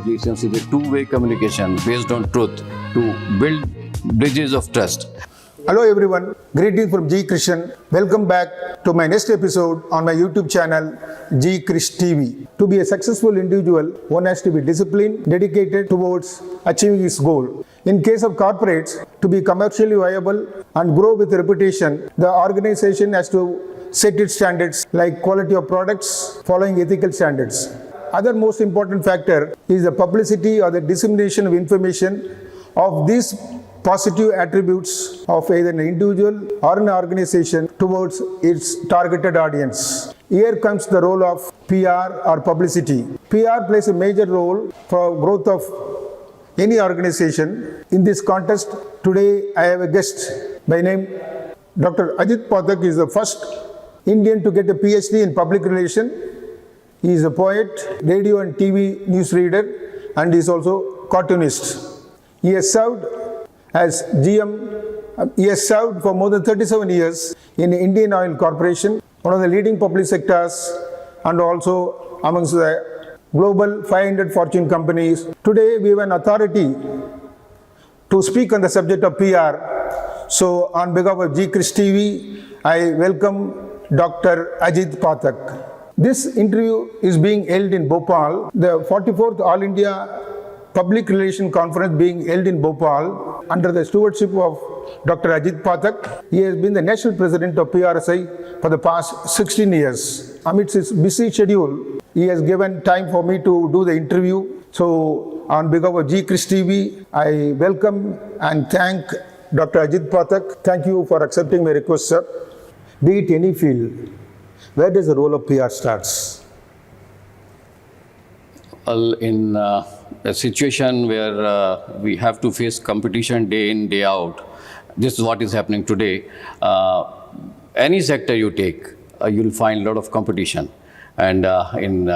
public relations is a two-way communication based on truth to build bridges of trust. Hello everyone, greetings from G. Krishan. Welcome back to my next episode on my YouTube channel G. Krish TV. To be a successful individual, one has to be disciplined, dedicated towards achieving his goal. In case of corporates, to be commercially viable and grow with reputation, the organization has to set its standards like quality of products, following ethical standards. Other most important factor is the publicity or the dissemination of information of these positive attributes of either an individual or an organization towards its targeted audience. Here comes the role of PR or publicity. PR plays a major role for growth of any organization. In this context, today I have a guest by name Dr. AJIT PATHAK. Is the first Indian to get a PhD in public relations. He is a poet, radio and TV newsreader, and is also cartoonist. He has served as GM. He has served for more than 37 years in Indian Oil Corporation, one of the leading public sectors, and also amongst the global 500 Fortune companies. Today we have an authority to speak on the subject of PR. So on behalf of G. Krish TV, I welcome Dr. AJIT PATHAK. This interview is being held in Bhopal, the 44th All India Public Relations Conference being held in Bhopal under the stewardship of Dr. AJIT PATHAK. He has been the national president of PRSI for the past 16 years. Amidst his busy schedule, he has given time for me to do the interview. So on behalf of G. Krish TV, I welcome and thank Dr. AJIT PATHAK. Thank you for accepting my request, sir. Be it any field, where does the role of PR starts? Well, in a situation where we have to face competition day in, day out, this is what is happening today. Any sector you take, you'll find a lot of competition. And in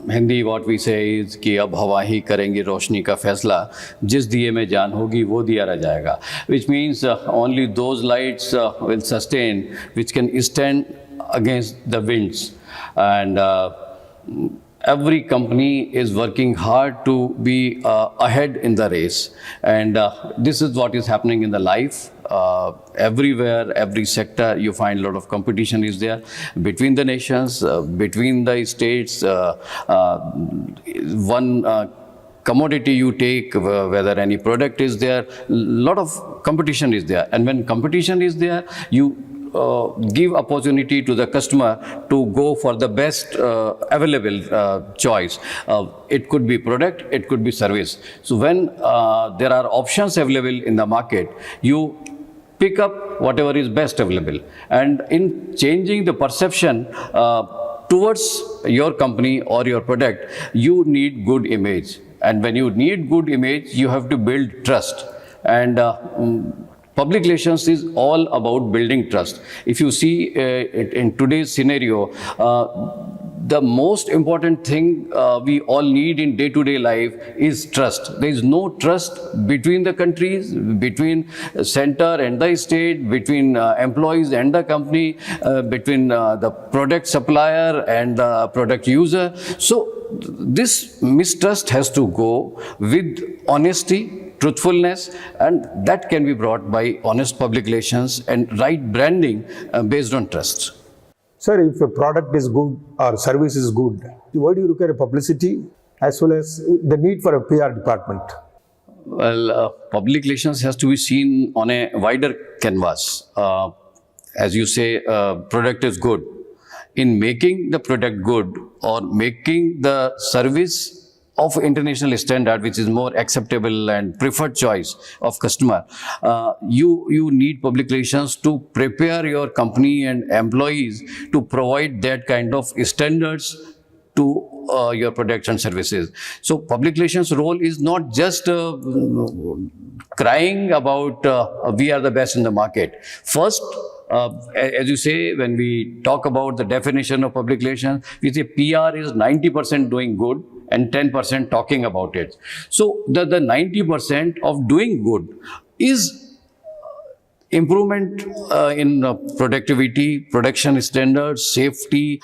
Hindi, what we say is कि अब हवा ही करेंगी रोशनी का फैसला, जिस दिए में जान होगी वो दिया रह जाएगा. Which means only those lights will sustain which can stand against the winds. And every company is working hard to be ahead in the race. And this is what is happening in the life. Everywhere, every sector, you find a lot of competition is there between the nations, between the states. One commodity you take, whether any product is there, lot of competition is there. And when competition is there, you give opportunity to the customer to go for the best available choice. It could be product, it could be service. So when there are options available in the market, you pick up whatever is best available. And in changing the perception towards your company or your product, you need good image. And when you need good image, you have to build trust. And public relations is all about building trust. If you see in today's scenario, the most important thing we all need in day-to-day life is trust. There is no trust between the countries, between center and the state, between employees and the company, between the product supplier and the product user. So this mistrust has to go with honesty, truthfulness, and that can be brought by honest public relations and right branding based on trust. Sir, if a product is good or service is good, why do you look at publicity as well as the need for a PR department? Well, public relations has to be seen on a wider canvas. As you say, product is good. In making the product good or making the service of international standard, which is more acceptable and preferred choice of customer, you need public relations to prepare your company and employees to provide that kind of standards to your products and services. So public relations role is not just crying about we are the best in the market. First, as you say, when we talk about the definition of public relations, we say PR is 90% doing good and 10% talking about it. So the 90% of doing good is improvement in productivity, production standards, safety,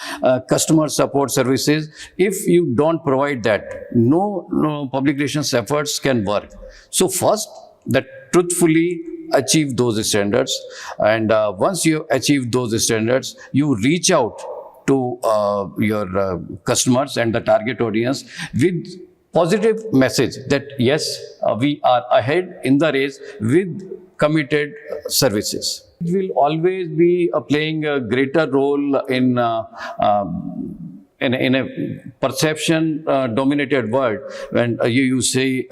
customer support services. If you don't provide that, no public relations efforts can work. So first, that truthfully achieve those standards, and once you achieve those standards, you reach out to your customers and the target audience with positive message that yes, we are ahead in the race with committed services. It will always be playing a greater role in a perception dominated world. When you say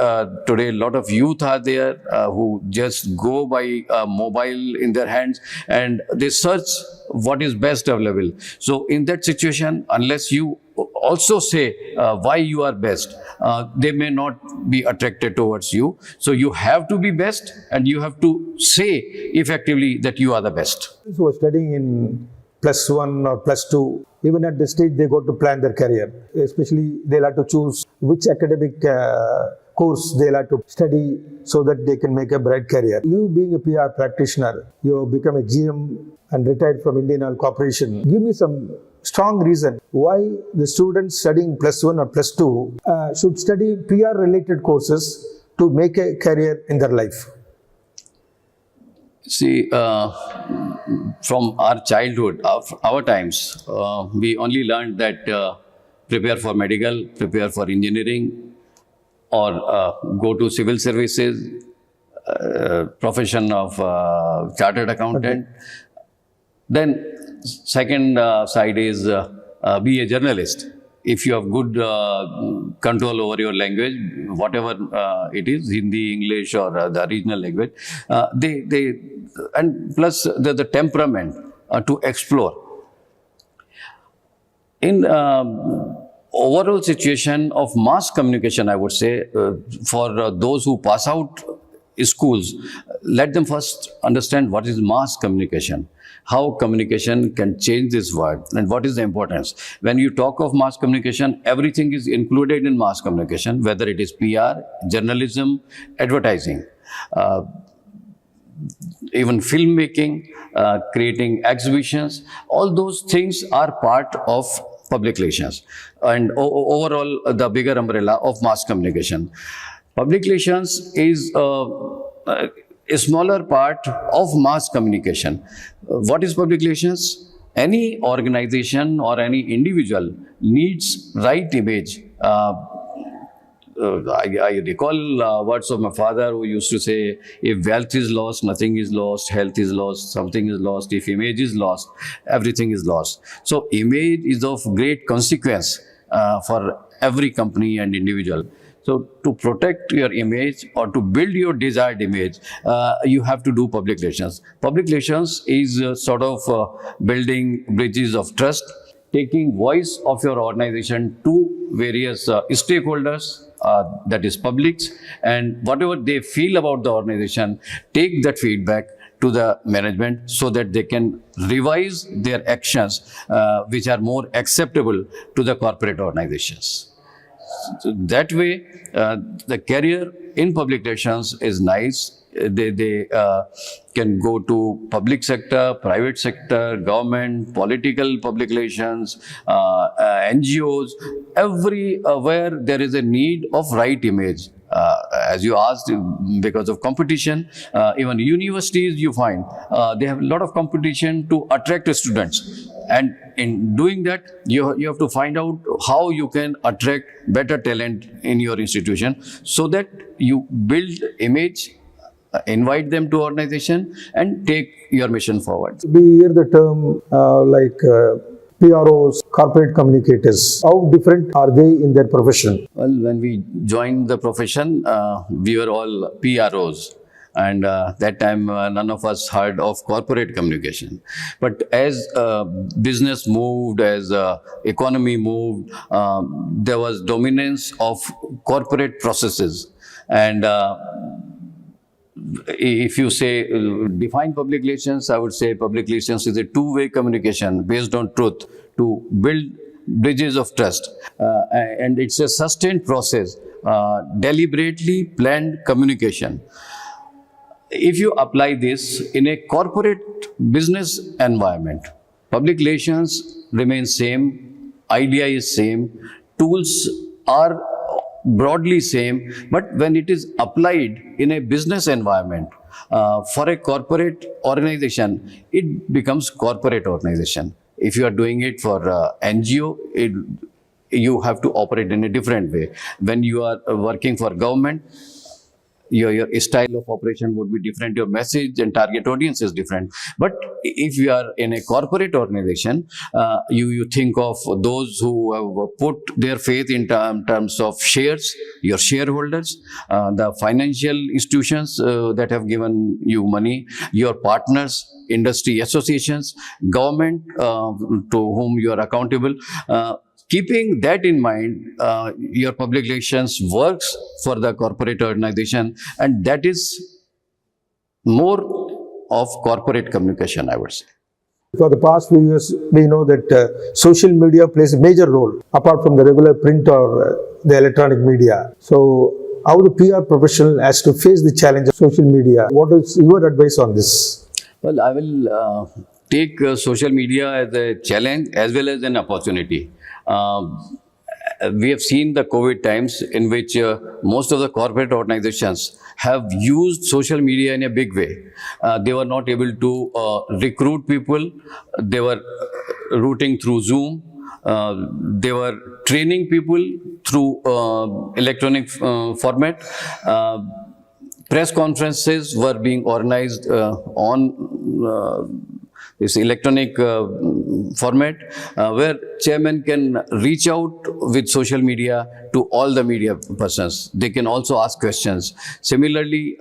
today a lot of youth are there who just go by mobile in their hands and they search what is best available. So in that situation, unless you also say why you are best, they may not be attracted towards you. So you have to be best and you have to say effectively that you are the best. Who are studying in +1 or +2, even at this stage they got to plan their career. Especially they'll have to choose which academic course they'll have to study so that they can make a bright career. You being a PR practitioner, you become a GM and retired from Indian Oil Corporation. Give me some strong reason why the students studying +1 or +2 should study PR related courses to make a career in their life. See, from our childhood, our times, we only learned that prepare for medical, prepare for engineering, or go to civil services, profession of chartered accountant. Then second side is be a journalist. If you have good control over your language, whatever it is, Hindi, English, or the regional language, and plus the temperament to explore. In overall situation of mass communication, I would say, for those who pass out schools, let them first understand what is mass communication, how communication can change this world, and what is the importance. When you talk of mass communication, everything is included in mass communication, whether it is PR, journalism, advertising, even filmmaking, creating exhibitions. All those things are part of public relations and overall the bigger umbrella of mass communication. Public relations is a smaller part of mass communication. What is public relations? Any organization or any individual needs right image. I recall words of my father who used to say, if wealth is lost, nothing is lost, health is lost, something is lost, if image is lost, everything is lost. So image is of great consequence for every company and individual. So to protect your image or to build your desired image, you have to do public relations. Public relations is sort of building bridges of trust, taking voice of your organization to various stakeholders, that is publics, and whatever they feel about the organization, take that feedback to the management so that they can revise their actions which are more acceptable to the corporate organizations. So that way, the career in public relations is nice. They can go to public sector, private sector, government, political public relations, NGOs, everywhere there is a need of right image. As you asked, because of competition, even universities you find, they have a lot of competition to attract students. And in doing that, you have to find out how you can attract better talent in your institution so that you build image, invite them to organization and take your mission forward. We hear the term PROs, corporate communicators. How different are they in their profession? Well, when we joined the profession, we were all PROs. And that time, none of us heard of corporate communication. But as business moved, as economy moved, there was dominance of corporate processes. And if you say define public relations, I would say public relations is a two-way communication based on truth to build bridges of trust. And it's a sustained process, deliberately planned communication. if you apply this in a corporate business environment, public relations remain same, idea is same, tools are broadly same, but when it is applied in a business environment, for a corporate organization, it becomes corporate organization. If you are doing it for NGO, you have to operate in a different way. When you are working for government, your style of operation would be different, your message and target audience is different. But if you are in a corporate organization, you think of those who have put their faith in terms of shares, your shareholders, the financial institutions that have given you money, your partners, industry associations, government to whom you are accountable. Keeping that in mind, your public relations works for the corporate organization, and that is more of corporate communication, I would say. For the past few years, we know that social media plays a major role apart from the regular print or the electronic media. So, how the PR professional has to face the challenge of social media? What is your advice on this? Well, I will take social media as a challenge as well as an opportunity. We have seen the COVID times in which most of the corporate organizations have used social media in a big way. They were not able to recruit people. They were routing through Zoom. They were training people through electronic format. Press conferences were being organized on this electronic format, where chairman can reach out with social media to all the media persons. They can also ask questions. Similarly,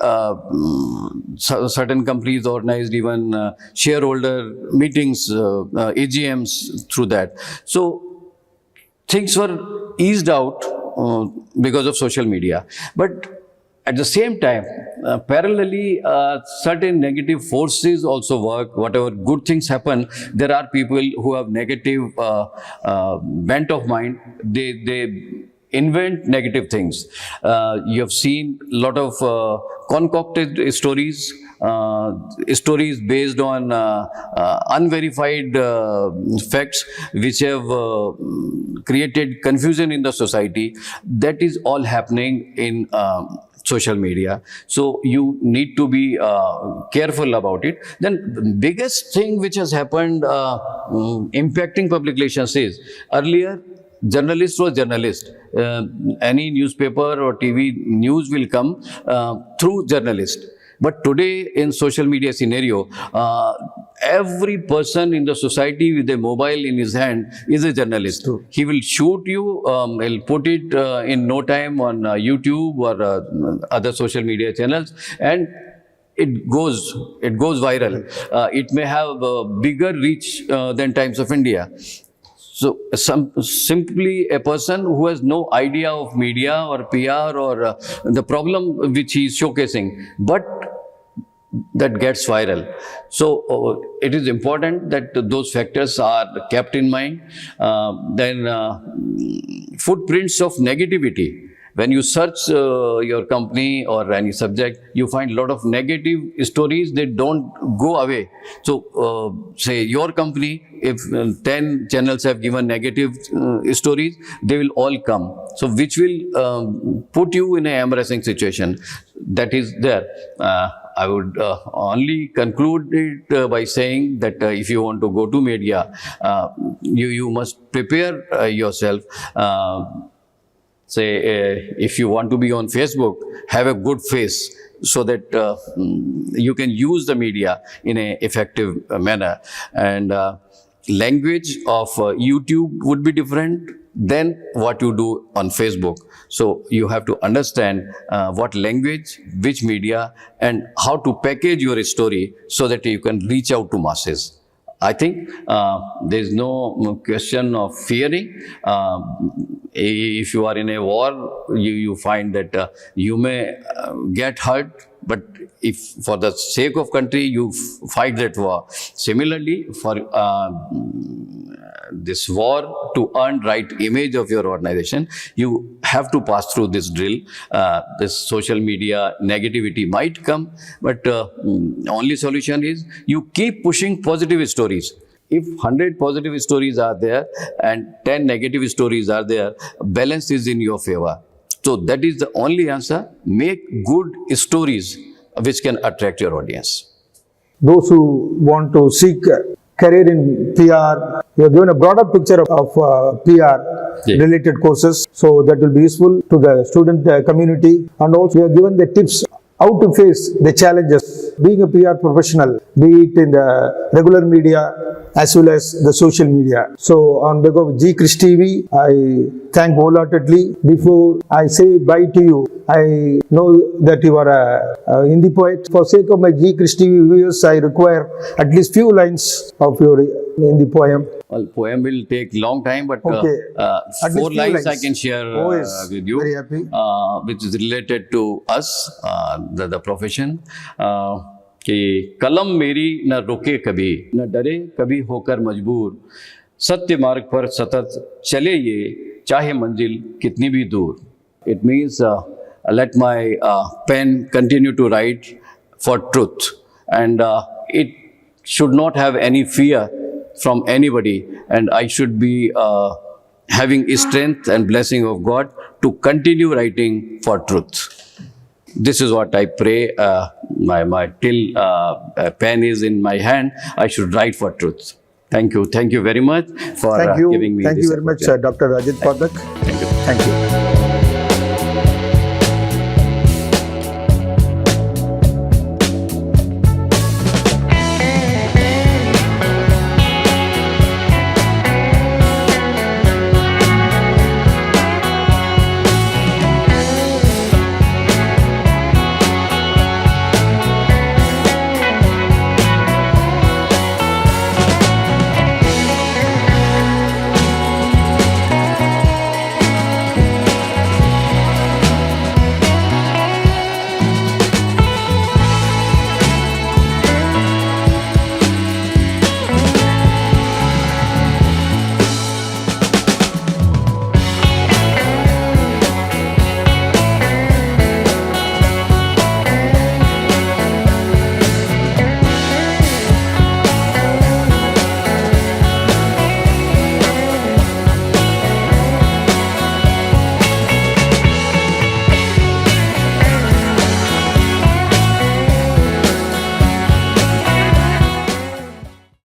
certain companies organized even shareholder meetings, AGMs through that. So things were eased out because of social media. But at the same time, parallelly, certain negative forces also work. Whatever good things happen, there are people who have negative bent of mind. They invent negative things. You have seen a lot of concocted stories, stories based on unverified facts, which have created confusion in the society. That is all happening in social media. So you need to be careful about it. Then the biggest thing which has happened impacting public relations is, earlier journalist was journalist. Any newspaper or TV news will come through journalist. But today in social media scenario, every person in the society with a mobile in his hand is a journalist. True. He will shoot you, he'll put it in no time on YouTube or other social media channels, and it goes viral. It may have a bigger reach than Times of India. So simply a person who has no idea of media or PR or the problem which he is showcasing, but that gets viral. So it is important that those factors are kept in mind. Then footprints of negativity. When you search your company or any subject, you find a lot of negative stories that don't go away. So say your company, if 10 channels have given negative stories, they will all come. So which will put you in an embarrassing situation. That is there. I would only conclude it by saying that if you want to go to media, you must prepare yourself. Say, if you want to be on Facebook, have a good face so that you can use the media in an effective manner. And language of YouTube would be different than what you do on Facebook. So you have to understand what language, which media, and how to package your story so that you can reach out to masses. I think there is no question of fearing. If you are in a war, you find that you may get hurt, but if for the sake of country, you fight that war. Similarly, for this war to earn right image of your organization, you have to pass through this drill. This social media negativity might come, but only solution is you keep pushing positive stories. If 100 positive stories are there and 10 negative stories are there, balance is in your favor. So that is the only answer. Make good stories which can attract your audience. Those who want to seek career in PR, you have given a broader picture of PR related courses, so that will be useful to the student community, and also you have given the tips how to face the challenges being a PR professional, be it in the regular media as well as the social media. So on behalf of G Chris TV, I thank wholeheartedly. Before I say bye to you, I know that you are a Hindi poet. For sake of my G Chris TV viewers, I require at least few lines of your Hindi poem. Well, poem will take long time, but Okay. At least 4 few lines I lines. can share Oh, yes. with you, Very happy. which is related to us, the profession. कि कलम मेरी न रुके कभी, न डरे कभी होकर मजबूर, सत्य मार्ग पर सतत चले ये, चाहे मंजिल कितनी भी दूर. It means let my pen continue to write for truth, and it should not have any fear from anybody, and I should be having strength and blessing of God to continue writing for truth. This is what I pray. My till pen is in my hand, I should write for truth. Thank you very much for Thank you. giving me Thank this you very much, opportunity. Dr. AJIT Pathak. Thank you. Thank you.